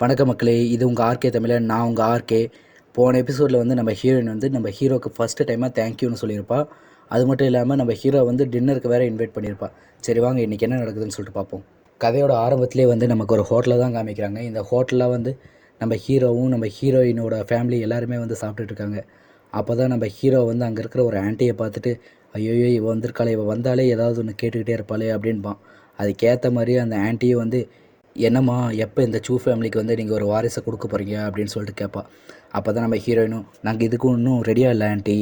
வணக்கம் மக்களே, இது உங்கள் ஆர்கே தமிழன். நான் உங்கள் ஆர்கே. போன எபிசோடில் வந்து நம்ம ஹீரோயின் வந்து நம்ம ஹீரோக்கு ஃபஸ்ட்டு டைமாக தேங்க்யூன்னு சொல்லியிருப்பா. அது மட்டும் இல்லாமல் நம்ம ஹீரோ வந்து டின்னருக்கு வேறு இன்வைட் பண்ணியிருப்பா. சரி வாங்க இன்றைக்கி என்ன நடக்குதுன்னு சொல்லிட்டு பார்ப்போம். கதையோட ஆரம்பத்திலே வந்து நமக்கு ஒரு ஹோட்டலில் தான் காமிக்கிறாங்க. இந்த ஹோட்டலில் வந்து நம்ம ஹீரோவும் நம்ம ஹீரோயினோட ஃபேமிலி எல்லாருமே வந்து சாப்பிட்டுட்ருக்காங்க. அப்போ தான் நம்ம ஹீரோ வந்து அங்கே இருக்கிற ஒரு ஆண்டியை பார்த்துட்டு, ஐயோயோ இவ வந்திருக்காளே, இவ வந்தாலே ஏதாவது ஒன்று கேட்டுக்கிட்டே இருப்பாளே அப்படின்பான். அதுக்கேற்ற மாதிரி அந்த ஆண்டியும் வந்து, என்னம்மா எப்போ இந்த சூ ஃபேமிலிக்கு வந்து நீங்கள் ஒரு வாரிசை கொடுக்க போகிறீங்க அப்படின்னு சொல்லிட்டு கேட்பா. அப்போ தான் நம்ம ஹீரோயினும், நாங்கள் இதுக்கும் இன்னும் ரெடியாக இல்லை ஆண்டி,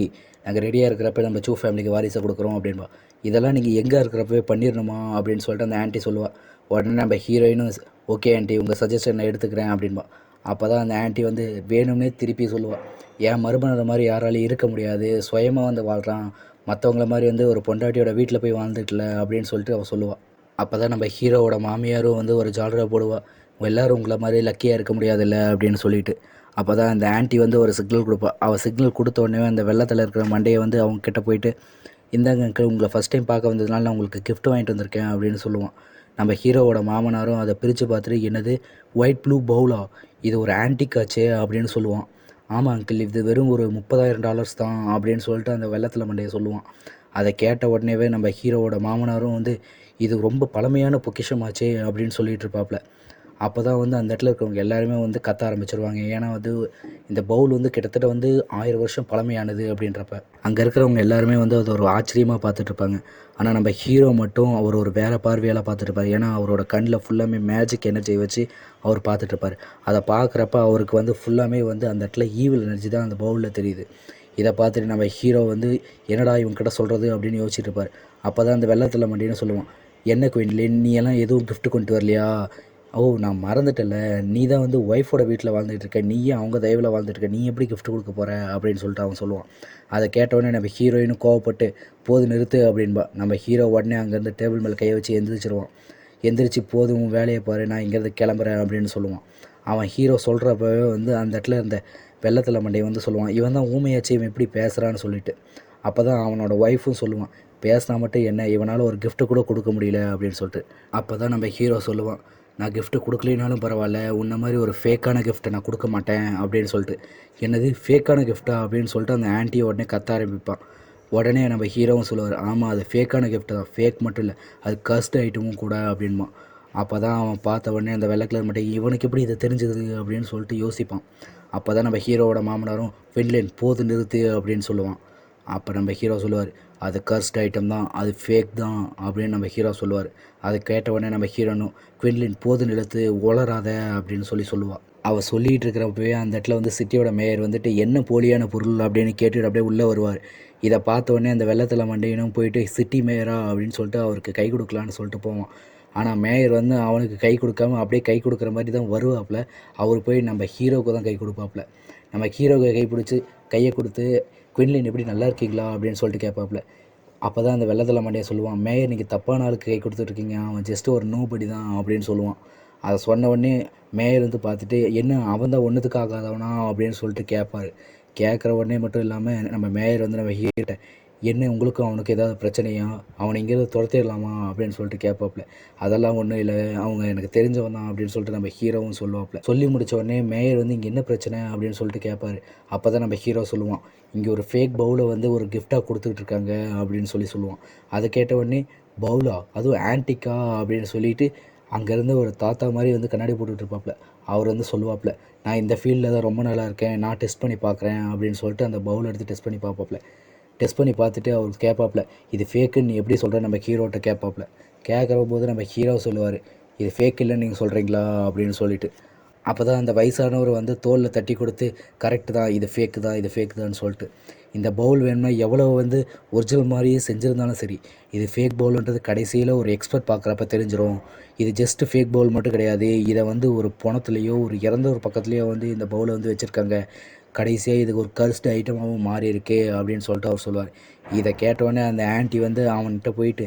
நாங்கள் ரெடியாக இருக்கிறப்ப நம்ம சூ ஃபேமிலிக்கு வாரிசை கொடுக்குறோம் அப்படின்பா. இதெல்லாம் நீங்கள் எங்கே இருக்கிறப்பவே பண்ணிடணுமா அப்படின்னு சொல்லிட்டு அந்த ஆண்டி சொல்லுவாள். உடனே நம்ம ஹீரோயினும், ஓகே ஆண்டி உங்கள் சஜஷனை எடுத்துக்கிறேன் அப்படின்பா. அப்போ தான் அந்த ஆண்டி வந்து வேணும்னே திருப்பி சொல்லுவாள், என் மருமகனை மாதிரி யாராலையும் இருக்க முடியாது, சுயமாக வந்து வாழ்கிறான், மற்றவங்கள மாதிரி வந்து ஒரு பொண்டாட்டியோட வீட்டில் போய் வாழ்ந்துட்டல அப்படின்னு சொல்லிட்டு அவள் சொல்லுவாள். அப்போ தான் நம்ம ஹீரோவோட மாமியாரும் வந்து ஒரு ஜாலராக போடுவா, எல்லோரும் உங்களை மாதிரி லக்கியாக இருக்க முடியாதுல்ல அப்படின்னு சொல்லிட்டு. அப்போ தான் அந்த ஆண்டி வந்து ஒரு சிக்னல் கொடுப்பா. அவள் சிக்னல் கொடுத்த உடனே அந்த வெள்ளத்தில் இருக்கிற மண்டையை வந்து அவங்க கிட்ட போயிட்டு, இந்தாங்க அங்கிள், உங்களை ஃபஸ்ட் டைம் பார்க்க வந்ததுனால நான் உங்களுக்கு கிஃப்ட் வாங்கிட்டு வந்திருக்கேன் அப்படின்னு சொல்லுவான். நம்ம ஹீரோவோட மாமனாரும் அதை பிரித்து பார்த்துட்டு, என்னது ஒயிட் ப்ளூ பவுலா, இது ஒரு ஆன்டிக் ஆச்சே அப்படின்னு சொல்லுவான். ஆமாம் அங்கிள், இது வெறும் ஒரு $30,000 தான் அப்படின்னு சொல்லிட்டு அந்த வெள்ளத்தில் மண்டையை சொல்லுவான். அதை கேட்ட உடனேவே நம்ம ஹீரோவோட மாமனாரும் வந்து, இது ரொம்ப பழமையான பொக்கிஷமாச்சே அப்படின்னு சொல்லிட்டு இருப்பாப்புல. அப்போ தான் வந்து அந்த இடத்துல இருக்கிறவங்க எல்லாருமே வந்து கத்த ஆரம்பிச்சிருவாங்க. ஏன்னா வந்து இந்த பவுல் வந்து கிட்டத்தட்ட வந்து 1000 வருஷம் பழமையானது அப்படின்றப்ப அங்கே இருக்கிறவங்க எல்லாருமே வந்து அது ஒரு ஆச்சரியமாக பார்த்துட்ருப்பாங்க. ஆனால் நம்ம ஹீரோ மட்டும் அவர் ஒரு வேறு பார்வையால் பார்த்துட்ருப்பார். ஏன்னா அவரோட கண்ணில் ஃபுல்லாமே மேஜிக் எனர்ஜியை வச்சு அவர் பார்த்துட்ருப்பார். அதை பார்க்குறப்ப அவருக்கு வந்து ஃபுல்லாமே வந்து அந்த இடத்துல ஈவில் எனர்ஜி தான் அந்த பவுலில் தெரியுது. இதை பார்த்துட்டு நம்ம ஹீரோ வந்து, என்னடா இவங்ககிட்ட சொல்கிறது அப்படின்னு யோசிச்சுட்டு இருப்பார். அப்போ தான் அந்த வெள்ளத்தில் மண்டின்னு சொல்லுவான், என்ன குயின்லின், நீ எல்லாம் எதுவும் கிஃப்ட் கொண்டு வரலையா? ஓ நான் மறந்துட்டல, நீ தான் வந்து ஒய்ஃபோட வீட்டில் வாழ்ந்துட்டு இருக்க, நீயே அவங்க தயவில் வாழ்ந்துட்டு இருக்க, நீ எப்படி கிஃப்ட் கொடுக்க போகிற அப்படின்னு சொல்லிட்டு அவன் சொல்லுவான். அதை கேட்டவுடனே நம்ம ஹீரோயினும் கோவப்பட்டு, போது நிறுத்து அப்படின்பா. நம்ம ஹீரோ உடனே அங்கேருந்து டேபிள் மேலே கையை வச்சு எந்திரிச்சிருவான். எந்திரிச்சு, போதும் வேலையை பாரு, நான் இங்கேருந்து கிளம்புறேன் அப்படின்னு சொல்லுவான். அவன் ஹீரோ சொல்கிறப்பவே வந்து அந்த இடத்துல இருந்த வெள்ளத்தில் மண்டையை வந்து சொல்லுவான், இவன் தான் ஊமையாச்சு, இவன் எப்படி பேசுகிறான்னு சொல்லிட்டு. அப்போ தான் அவனோட ஒய்ஃபும் சொல்லுவான், பேசினா மட்டும் என்ன, இவனால் ஒரு கிஃப்ட்டு கூட கொடுக்க முடியல அப்படின்னு சொல்லிட்டு. அப்போ தான் நம்ம ஹீரோ சொல்லுவான், நான் கிஃப்ட்டு கொடுக்கலினாலும் பரவாயில்ல, உன்ன மாதிரி ஒரு ஃபேக்கான கிஃப்ட்டை நான் கொடுக்க மாட்டேன் அப்படின்னு சொல்லிட்டு. என்னது ஃபேக்கான கிஃப்ட்டா அப்படின்னு சொல்லிட்டு அந்த ஆன்ட்டியை உடனே கத்த ஆரம்பிப்பான். உடனே நம்ம ஹீரோவும் சொல்லுவார், ஆமாம் அது ஃபேக்கான கிஃப்ட்டு தான், ஃபேக் மட்டும் இல்லை, அது கஸ்ட் ஐட்டமும் கூட அப்படின்மா. அப்போ தான் அவன் பார்த்த உடனே அந்த வெள்ளை கலர் மட்டும், இவனுக்கு எப்படி இது தெரிஞ்சது அப்படின்னு சொல்லிட்டு யோசிப்பான். அப்போ தான் நம்ம ஹீரோவோட மாமனாரும், ஃபின்லேன் போது நிறுத்து அப்படின்னு சொல்லுவான். அப்போ நம்ம ஹீரோ சொல்லுவார், அது கர்ஸ்ட் ஐட்டம் தான், அது ஃபேக் தான் அப்படின்னு நம்ம ஹீரோ சொல்லுவார். அதை கேட்ட உடனே நம்ம ஹீரோனும், குவின்லின் போது நிறுத்து, உளராத அப்படின்னு சொல்லுவாள். அவள் சொல்லிகிட்டு இருக்கிறப்பவே அந்த இடத்துல வந்து சிட்டியோட மேயர் வந்துட்டு, என்ன போலியான பொருள் அப்படின்னு கேட்டுட்டு அப்படியே உள்ளே வருவார். இதை பார்த்த உடனே அந்த வெள்ளத்தில் மண்டையினும் போயிட்டு, சிட்டி மேயரா அப்படின்னு சொல்லிட்டு அவருக்கு கை கொடுக்கலான்னு சொல்லிட்டு போவான். ஆனால் மேயர் வந்து அவனுக்கு கை கொடுக்காம அப்படியே கை கொடுக்குற மாதிரி தான் வருவாப்புல. அவர் போய் நம்ம ஹீரோவுக்கு தான் கை கொடுப்பாப்புல. நம்ம ஹீரோவுக்கு கை பிடிச்சி கையை கொடுத்து, குவின்லின் எப்படி நல்லா இருக்கீங்களா அப்படின்னு சொல்லிட்டு கேட்பாப்புல. அப்போ தான் அந்த வெள்ளத்தில் மண்டையை சொல்லுவான், மேயர் நீங்கள் தப்பான ஆளுக்கு கை கொடுத்துட்ருக்கீங்க, அவன் ஜஸ்ட்டு ஒரு நோபடி தான் அப்படின்னு சொல்லுவான். அதை சொன்ன உடனே மேயர் வந்து பார்த்துட்டு, என்ன அவன் தான் ஒன்றுத்துக்கு ஆகாதவனா அப்படின்னு சொல்லிட்டு கேட்பார். கேட்குற உடனே மட்டும் இல்லாமல் நம்ம மேயர் வந்து நம்ம ஹீரோட்ட, என்ன உங்களுக்கும் அவனுக்கு ஏதாவது பிரச்சனையா, அவனை இங்கேருந்து துரத்திடலாமா அப்படின்னு சொல்லிட்டு கேட்பாப்புல. அதெல்லாம் ஒன்றும் இல்லை, அவங்க எனக்கு தெரிஞ்சவன் தான் அப்படின்னு சொல்லிட்டு நம்ம ஹீரோவும் சொல்லுவாப்புல. சொல்லி முடித்த உடனே மேயர் வந்து, இங்கே என்ன பிரச்சனை அப்படின்னு சொல்லிட்டு கேட்பாரு. அப்போ தான் நம்ம ஹீரோ சொல்லுவான், இங்கே ஒரு ஃபேக் பவுலை வந்து ஒரு கிஃப்டாக கொடுத்துக்கிட்டு இருக்காங்க அப்படின்னு சொல்லுவான். அதை கேட்ட உடனே, பவுலா, அதுவும் ஆன்டிக்கா அப்படின்னு சொல்லிட்டு அங்கேருந்து ஒரு தாத்தா மாதிரி வந்து கண்ணாடி போட்டுக்கிட்டு இருப்பாப்புல. அவர் வந்து சொல்லுவாப்புல, நான் இந்த ஃபீல்டில் தான் ரொம்ப நல்லா இருக்கேன், நான் டெஸ்ட் பண்ணி பார்க்குறேன் அப்படின்னு சொல்லிட்டு அந்த பவுலை எடுத்து டெஸ்ட் பண்ணி பார்ப்பாப்புல. டெஸ்ட் பண்ணி பார்த்துட்டு அவர் கேட்பாப்புல, இது ஃபேக்குன்னு நீ எப்படி சொல்கிற நம்ம ஹீரோட்ட கேட்பாப்புல. கேட்குற போது நம்ம ஹீரோ சொல்லுவார், இது ஃபேக் இல்லைன்னு நீங்கள் சொல்கிறீங்களா அப்படின்னு சொல்லிட்டு. அப்போ தான் அந்த வயசானவர் வந்து தோளில் தட்டி கொடுத்து, கரெக்டு தான், இது ஃபேக்கு தான், இது ஃபேக்கு தான்னு சொல்லிட்டு. இந்த பவுல் வேணும்னா எவ்வளோ வந்து ஒரிஜினல் மாதிரியே செஞ்சுருந்தாலும் சரி, இது ஃபேக் பவுலுன்றது கடைசியில் ஒரு எக்ஸ்பர்ட் பார்க்குறப்ப தெரிஞ்சிடும். இது ஜஸ்ட்டு ஃபேக் பவுல் மட்டும் கிடையாது, இதை வந்து ஒரு பொணத்துலேயோ ஒரு இறந்த ஒரு பக்கத்துலேயோ வந்து இந்த பவுலை வந்து வச்சுருக்காங்க, கடைசியாக இதுக்கு ஒரு கர்ஸ்டு ஐட்டமாகவும் மாறி இருக்கே அப்படின்னு சொல்லிட்டு அவர் சொல்லுவார். இதை கேட்டவுடனே அந்த ஆன்ட்டி வந்து அவன்கிட்ட போயிட்டு,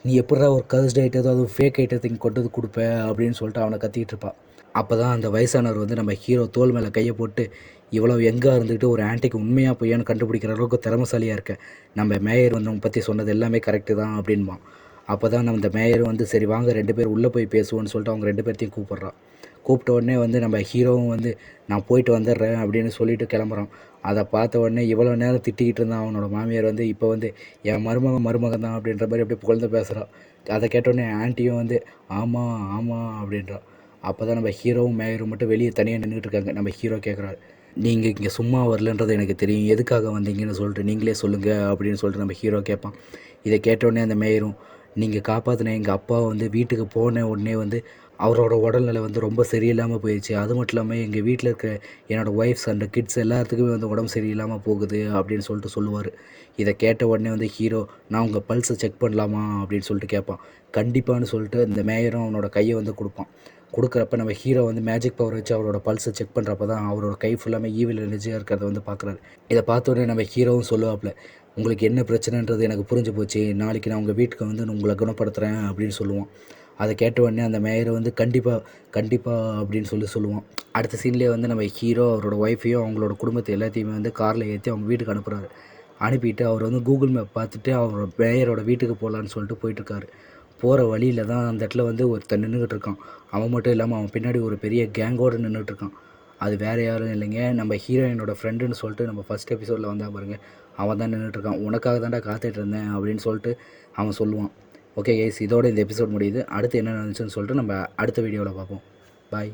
நீ எப்படிடா ஒரு கர்ஸ்டு ஐட்டத்தை அதுவும் ஃபேக் ஐட்டத்தை இங்கே கொண்டு வந்து கொடுப்ப அப்படின்னு சொல்லிட்டு அவனை கத்திக்கிட்டு இருப்பான். அப்போ தான் அந்த வயசானவர் வந்து நம்ம ஹீரோ தோள் மேலே கையை போட்டு, இவ்வளோ யங்காக இருந்துக்கிட்டு ஒரு ஆன்ட்டிக்கு உண்மையாக பொய்யான்னு கண்டுபிடிக்கிற அளவுக்கு திறமைசாலியாக இருக்க, நம்ம மேயர் வந்து உன்னை பற்றி சொன்னது எல்லாமே கரெக்டு தான் அப்படின்பான். அப்போ தான் நம்ம இந்த மேயர் வந்து, சரி வாங்க 2 பேர் உள்ளே போய் பேசுவோன்னு சொல்லிட்டு அவங்க 2 பேர்த்தையும் கூப்பிட்றான். கூப்பிட்ட உடனே வந்து நம்ம ஹீரோவும் வந்து நான் போயிட்டு வந்துடுறேன் அப்படின்னு சொல்லிட்டு கிளம்புறான். அதை பார்த்த உடனே இவ்வளோ நேரம் திட்டிக்கிட்டு இருந்தான் அவனோட மாமியார் வந்து இப்போ வந்து என் மருமகன் தான் அப்படின்ற மாதிரி அப்படியே புகழ்ந்து பேசுகிறான். அதை கேட்டோடனே ஆன்ட்டியும் வந்து ஆமாம் ஆமாம் அப்படின்றா. அப்போ தான் நம்ம ஹீரோவும் மேயரும் மட்டும் வெளியே தனியாக நின்றுட்டு இருக்காங்க. நம்ம ஹீரோ கேட்குறாரு, நீங்கள் இங்கே சும்மா வரலன்றது எனக்கு தெரியும், எதுக்காக வந்தீங்கன்னு சொல்லிட்டு நீங்களே சொல்லுங்கள் அப்படின்னு சொல்லிட்டு நம்ம ஹீரோ கேட்பான். இதை கேட்டோடனே அந்த மேயரும், நீங்கள் காப்பாற்றின எங்கள் அப்பா வந்து வீட்டுக்கு போன உடனே வந்து அவரோட உடல்நிலை வந்து ரொம்ப சரியில்லாமல் போயிடுச்சு. அது மட்டும் இல்லாமல் எங்கள் வீட்டில் இருக்க என்னோடய ஒய்ஃப்ஸ் அண்ட் கிட்ஸ் எல்லாத்துக்குமே வந்து உடம்பு சரியில்லாமல் போகுது அப்படின்னு சொல்லிட்டு சொல்லுவார். இதை கேட்ட உடனே வந்து ஹீரோ, நான் உங்கள் பல்ஸை செக் பண்ணலாமா அப்படின்னு சொல்லிட்டு கேட்பான். கண்டிப்பான்னு சொல்லிட்டு இந்த மேயரும் அவனோட கையை வந்து கொடுப்பான். கொடுக்குறப்ப நம்ம ஹீரோ வந்து மேஜிக் பவர் வச்சு அவரோட பல்ஸை செக் பண்ணுறப்ப தான் அவரோட கை ஃபுல்லாமே ஈவில் எனர்ஜியாக இருக்கிறத வந்து பார்க்குறாரு. இதை பார்த்த உடனே நம்ம ஹீரோவும் சொல்லுவாப்புல, உங்களுக்கு என்ன பிரச்சனைன்றது எனக்கு புரிஞ்சு போச்சு, நாளைக்கு நான் உங்கள் வீட்டுக்கு வந்து உங்களை குணப்படுத்துகிறேன் அப்படின்னு சொல்லுவான். அதை கேட்ட உடனே அந்த மேயரை வந்து கண்டிப்பாக அப்படின்னு சொல்லுவான். அடுத்த சீன்லேயே வந்து நம்ம ஹீரோ அவரோட ஒய்ஃபையும் அவங்களோட குடும்பத்தை எல்லாத்தையுமே வந்து காரில் ஏற்றி அவங்க வீட்டுக்கு அனுப்புகிறாரு. அனுப்பிட்டு அவர் வந்து கூகுள் மேப் பார்த்துட்டு அவரோட மேயரோட வீட்டுக்கு போகலான்னு சொல்லிட்டு போயிட்டுருக்காரு. போகிற வழியில் தான் அந்த இடத்துல வந்து ஒருத்தன் நின்றுக்கிட்டு இருக்கான். அவன் மட்டும் இல்லாமல் அவன் பின்னாடி ஒரு பெரிய கேங்கோடு நின்றுட்டுருக்கான். அது வேறு யாரும் இல்லைங்க, நம்ம ஹீரோயினோட ஃப்ரெண்டுன்னு சொல்லிட்டு நம்ம ஃபஸ்ட் எபிசோடில் வந்தால் பாருங்கள், அவன் தான் நின்றுட்டுருக்கான். உனக்காக தான்டா காத்துட்டு இருந்தேன் அப்படின்னு சொல்லிட்டு அவன் சொல்லுவான். ஓகே கைஸ், இதோட இந்த எபிசோட் முடியுது. அடுத்து என்ன நடந்துச்சுன்னு சொல்லிட்டு நம்ம அடுத்த வீடியோவில் பார்ப்போம். பாய்.